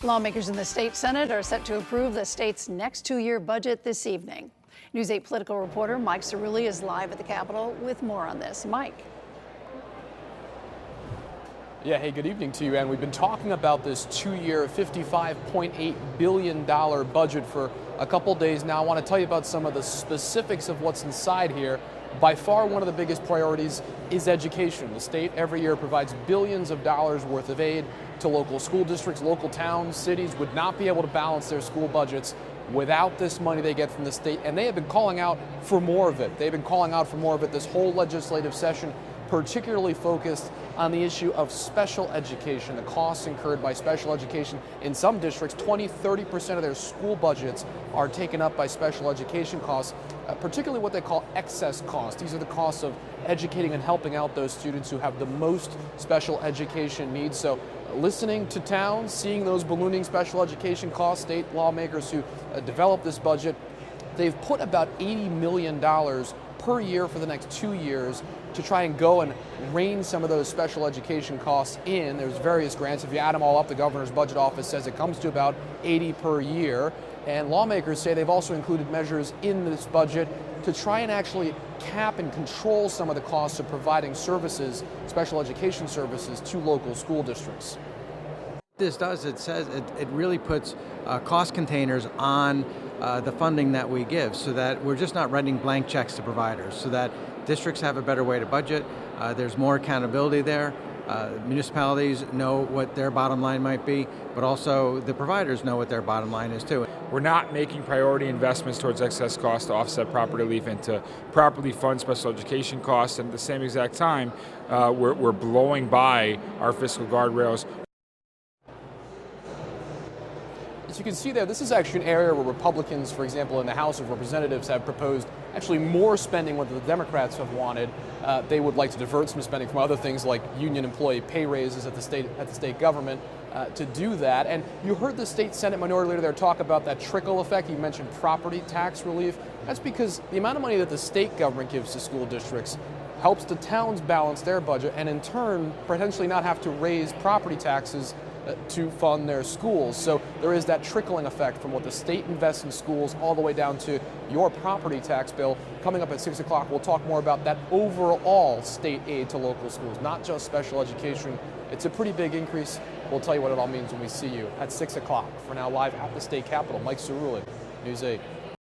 Lawmakers in the state Senate are set to approve the state's next two-year budget this evening. News 8 political reporter Mike Cerulli is live at the Capitol with more on this. Mike. Yeah, hey, good evening to you. And we've been talking about this two-year $55.8 billion budget for a couple days now. I want to tell you about some of the specifics of what's inside here. By far, one of the biggest priorities is education. The state every year provides billions of dollars worth of aid to local school districts. Local towns, cities would not be able to balance their school budgets without this money they get from the state. And they have been calling out for more of it. They've been calling out for more of it this whole legislative session, particularly focused on the issue of special education, the costs incurred by special education. In some districts, 20–30% of their school budgets are taken up by special education costs, particularly what they call excess costs. These are the costs of educating and helping out those students who have the most special education needs. So listening to towns, seeing those ballooning special education costs, state lawmakers who developed this budget, they've put about $80 million per year for the next 2 years to try and go and rein some of those special education costs in. There's various grants. If you add them all up, the governor's budget office says it comes to about 80 per year. And lawmakers say they've also included measures in this budget to try and actually cap and control some of the costs of providing services, special education services, to local school districts. This does, it says, it really puts cost containers on the funding that we give, so that we're just not writing blank checks to providers, so that districts have a better way to budget. There's more accountability there. Municipalities know what their bottom line might be, but also the providers know what their bottom line is too. We're not making priority investments towards excess costs to offset property relief and to properly fund special education costs, and at the same exact time, we're blowing by our fiscal guardrails. As you can see there, this is actually an area where Republicans, for example, in the House of Representatives have proposed actually more spending than the Democrats have wanted. They would like to divert some spending from other things like union employee pay raises at the state government to do that. And you heard the state Senate minority leader there talk about that trickle effect. He mentioned property tax relief. That's because the amount of money that the state government gives to school districts helps the towns balance their budget and in turn potentially not have to raise property taxes to fund their schools. So there is that trickling effect from what the state invests in schools all the way down to your property tax bill. Coming up at 6 o'clock, we'll talk more about that overall state aid to local schools, not just special education. It's a pretty big increase. We'll tell you what it all means when we see you at 6 o'clock. For now, live at the state capitol, Mike Cerulli, News 8.